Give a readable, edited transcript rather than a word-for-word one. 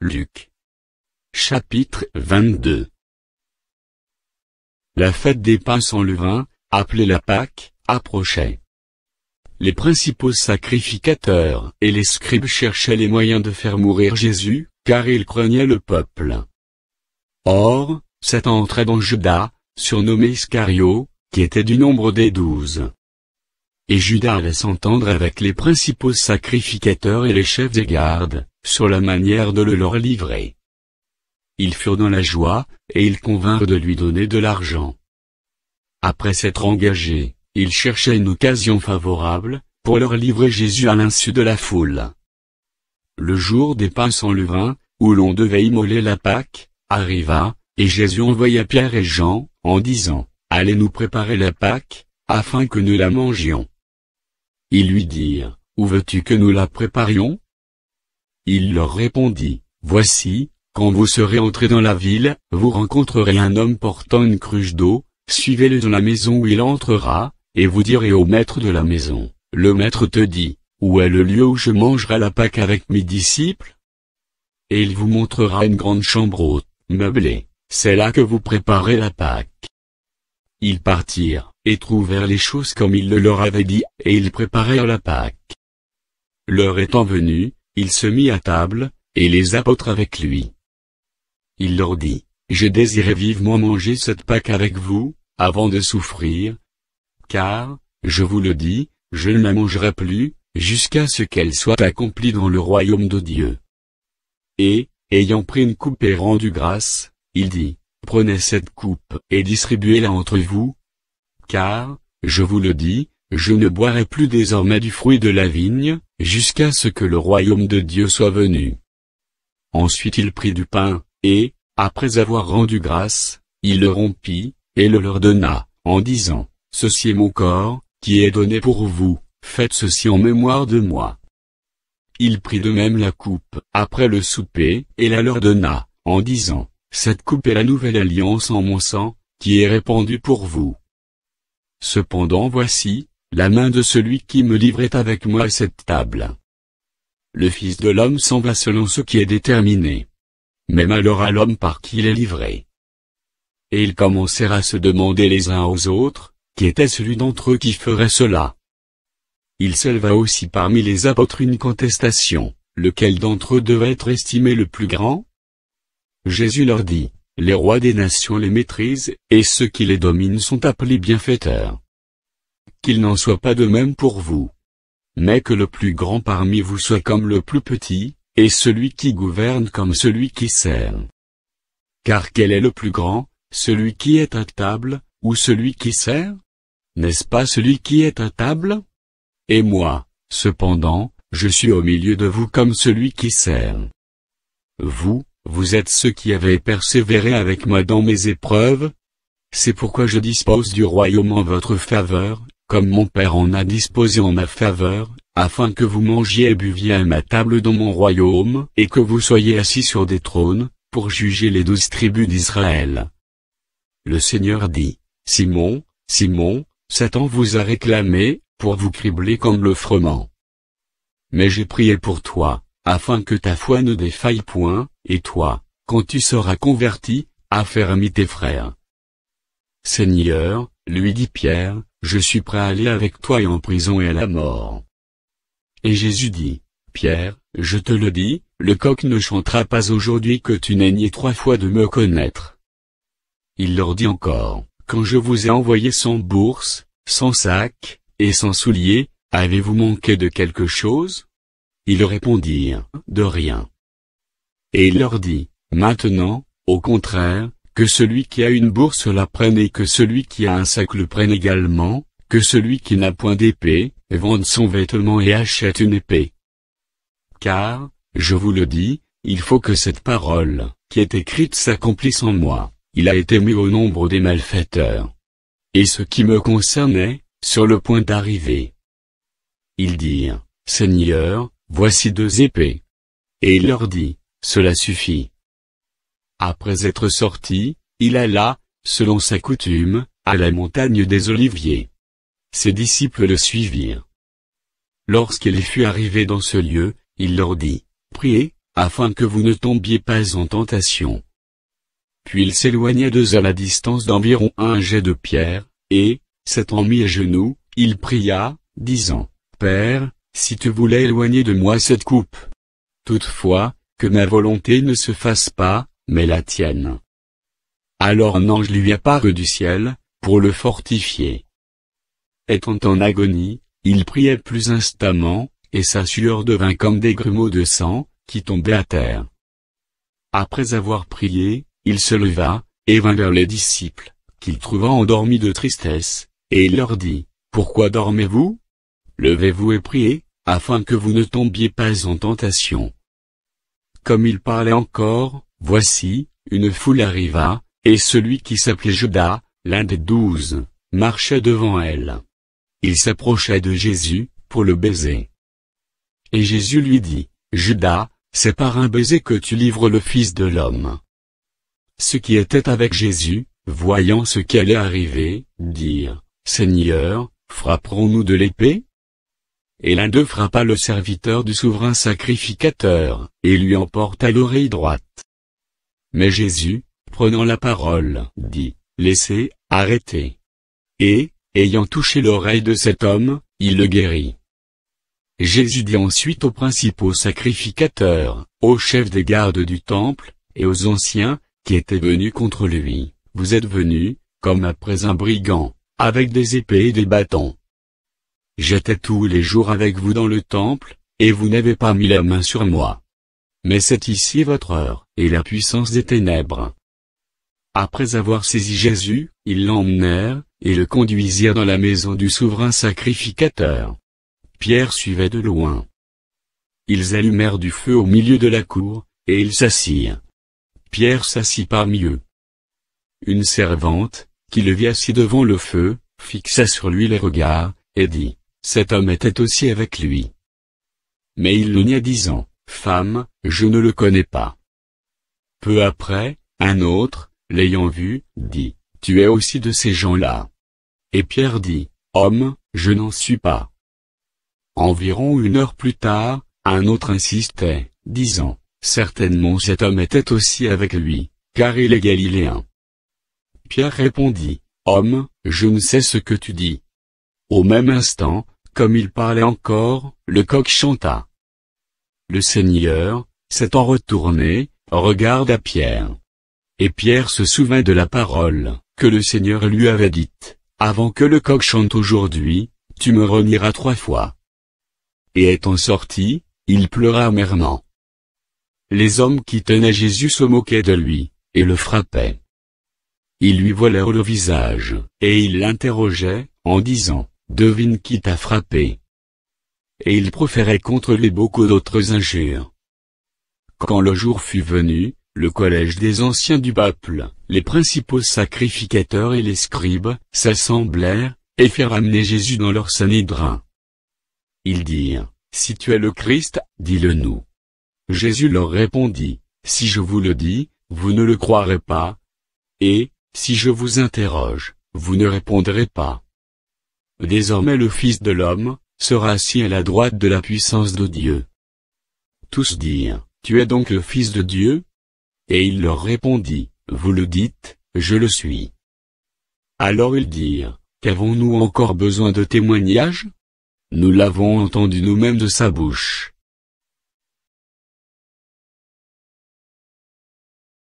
Luc. Chapitre 22. La fête des pains sans levain, appelée la Pâque, approchait. Les principaux sacrificateurs et les scribes cherchaient les moyens de faire mourir Jésus, car ils craignaient le peuple. Or, Satan entrait dans Judas, surnommé Iscario, qui était du nombre des 12. Et Judas allait s'entendre avec les principaux sacrificateurs et les chefs des gardes, sur la manière de le leur livrer. Ils furent dans la joie, et ils convinrent de lui donner de l'argent. Après s'être engagés, ils cherchaient une occasion favorable, pour leur livrer Jésus à l'insu de la foule. Le jour des pains sans levain, où l'on devait immoler la Pâque, arriva, et Jésus envoya Pierre et Jean, en disant, « Allez nous préparer la Pâque, afin que nous la mangions. » Ils lui dirent, « Où veux-tu que nous la préparions ?» Il leur répondit, « Voici, quand vous serez entrés dans la ville, vous rencontrerez un homme portant une cruche d'eau, suivez-le dans la maison où il entrera, et vous direz au maître de la maison, « Le maître te dit, où est le lieu où je mangerai la Pâque avec mes disciples ?» Et il vous montrera une grande chambre haute, meublée, c'est là que vous préparez la Pâque. Ils partirent, et trouvèrent les choses comme il le leur avait dit, et ils préparèrent la Pâque. L'heure étant venue, il se mit à table, et les apôtres avec lui. Il leur dit, « Je désirais vivement manger cette Pâque avec vous, avant de souffrir, car, je vous le dis, je ne la mangerai plus, jusqu'à ce qu'elle soit accomplie dans le royaume de Dieu. » Et, ayant pris une coupe et rendu grâce, il dit, « Prenez cette coupe, et distribuez-la entre vous, car, je vous le dis, je ne boirai plus désormais du fruit de la vigne, jusqu'à ce que le royaume de Dieu soit venu. » Ensuite il prit du pain, et, après avoir rendu grâce, il le rompit, et le leur donna, en disant, « Ceci est mon corps, qui est donné pour vous, faites ceci en mémoire de moi. » Il prit de même la coupe, après le souper, et la leur donna, en disant, « Cette coupe est la nouvelle alliance en mon sang, qui est répandue pour vous. Cependant voici, la main de celui qui me livrait avec moi à cette table. Le Fils de l'homme s'en va selon ce qui est déterminé. Mais malheur à l'homme par qui il est livré. » Et ils commencèrent à se demander les uns aux autres, qui était celui d'entre eux qui ferait cela. Il s'éleva aussi parmi les apôtres une contestation, lequel d'entre eux devait être estimé le plus grand? Jésus leur dit, « Les rois des nations les maîtrisent, et ceux qui les dominent sont appelés bienfaiteurs. Qu'il n'en soit pas de même pour vous. Mais que le plus grand parmi vous soit comme le plus petit, et celui qui gouverne comme celui qui sert. Car quel est le plus grand, celui qui est à table, ou celui qui sert? N'est-ce pas celui qui est à table? Et moi, cependant, je suis au milieu de vous comme celui qui sert. Vous êtes ceux qui avez persévéré avec moi dans mes épreuves. C'est pourquoi je dispose du royaume en votre faveur, comme mon Père en a disposé en ma faveur, afin que vous mangiez et buviez à ma table dans mon royaume, et que vous soyez assis sur des trônes, pour juger les 12 tribus d'Israël. » Le Seigneur dit, « Simon, Simon, Satan vous a réclamé, pour vous cribler comme le froment. Mais j'ai prié pour toi, afin que ta foi ne défaille point, et toi, quand tu seras converti, affermis tes frères. » Seigneur, lui dit Pierre, je suis prêt à aller avec toi et en prison et à la mort. Et Jésus dit, Pierre, je te le dis, le coq ne chantera pas aujourd'hui que tu n'aies nié 3 fois de me connaître. Il leur dit encore, quand je vous ai envoyé sans bourse, sans sac, et sans souliers, avez-vous manqué de quelque chose? Ils répondirent, de rien. Et il leur dit, maintenant, au contraire, que celui qui a une bourse la prenne et que celui qui a un sac le prenne également, que celui qui n'a point d'épée, vende son vêtement et achète une épée. Car, je vous le dis, il faut que cette parole, qui est écrite s'accomplisse en moi, il a été mis au nombre des malfaiteurs. Et ce qui me concernait, sur le point d'arriver. Ils dirent, Seigneur, voici 2 épées. Et il leur dit, cela suffit. Après être sorti, il alla, selon sa coutume, à la montagne des Oliviers. Ses disciples le suivirent. Lorsqu'il fut arrivé dans ce lieu, il leur dit, priez, afin que vous ne tombiez pas en tentation. Puis il s'éloigna 2 à la distance d'environ un jet de pierre, et, s'étant mis à genoux, il pria, disant, « Père, si tu voulais éloigner de moi cette coupe. Toutefois, que ma volonté ne se fasse pas, mais la tienne. » Alors un ange lui apparut du ciel, pour le fortifier. Étant en agonie, il priait plus instamment, et sa sueur devint comme des grumeaux de sang, qui tombaient à terre. Après avoir prié, il se leva, et vint vers les disciples, qu'il trouva endormis de tristesse, et il leur dit, « Pourquoi dormez-vous? Levez-vous et priez, afin que vous ne tombiez pas en tentation. » Comme il parlait encore, voici, une foule arriva, et celui qui s'appelait Judas, l'un des 12, marchait devant elle. Il s'approcha de Jésus, pour le baiser. Et Jésus lui dit, « Judas, c'est par un baiser que tu livres le Fils de l'homme. » Ceux qui étaient avec Jésus, voyant ce qui allait arriver, dirent, « Seigneur, frapperons-nous de l'épée? » Et l'un d'eux frappa le serviteur du souverain sacrificateur, et lui emporta l'oreille droite. Mais Jésus, prenant la parole, dit, « Laissez, arrêtez. » Et, ayant touché l'oreille de cet homme, il le guérit. Jésus dit ensuite aux principaux sacrificateurs, aux chefs des gardes du temple, et aux anciens, qui étaient venus contre lui, « Vous êtes venus, comme après un brigand, avec des épées et des bâtons. J'étais tous les jours avec vous dans le temple, et vous n'avez pas mis la main sur moi. Mais c'est ici votre heure, et la puissance des ténèbres. » Après avoir saisi Jésus, ils l'emmenèrent, et le conduisirent dans la maison du souverain sacrificateur. Pierre suivait de loin. Ils allumèrent du feu au milieu de la cour, et ils s'assirent. Pierre s'assit parmi eux. Une servante, qui le vit assis devant le feu, fixa sur lui les regards, et dit, « Cet homme était aussi avec lui. » Mais il le nia disant, « Femme, je ne le connais pas. » Peu après, un autre, l'ayant vu, dit, « Tu es aussi de ces gens-là. » Et Pierre dit, « Homme, je n'en suis pas. » Environ 1 heure plus tard, un autre insistait, disant, « Certainement cet homme était aussi avec lui, car il est galiléen. » Pierre répondit, « Homme, je ne sais ce que tu dis. » Au même instant, comme il parlait encore, le coq chanta. Le Seigneur, s'étant retourné, regarda Pierre. Et Pierre se souvint de la parole, que le Seigneur lui avait dite, « Avant que le coq chante aujourd'hui, tu me renieras 3 fois. » Et étant sorti, il pleura amèrement. Les hommes qui tenaient Jésus se moquaient de lui, et le frappaient. Ils lui voilèrent le visage, et ils l'interrogeaient, en disant, « Devine qui t'a frappé. » Et ils proféraient contre lui beaucoup d'autres injures. Quand le jour fut venu, le collège des anciens du peuple, les principaux sacrificateurs et les scribes, s'assemblèrent, et firent amener Jésus dans leur sanhédrin. Ils dirent, « Si tu es le Christ, dis-le-nous. » Jésus leur répondit, « Si je vous le dis, vous ne le croirez pas. Et, si je vous interroge, vous ne répondrez pas. Désormais le Fils de l'homme, sera assis à la droite de la puissance de Dieu. » Tous dirent, « Tu es donc le Fils de Dieu? » Et il leur répondit, « Vous le dites, je le suis. » Alors ils dirent, « Qu'avons-nous encore besoin de témoignages? Nous l'avons entendu nous-mêmes de sa bouche. »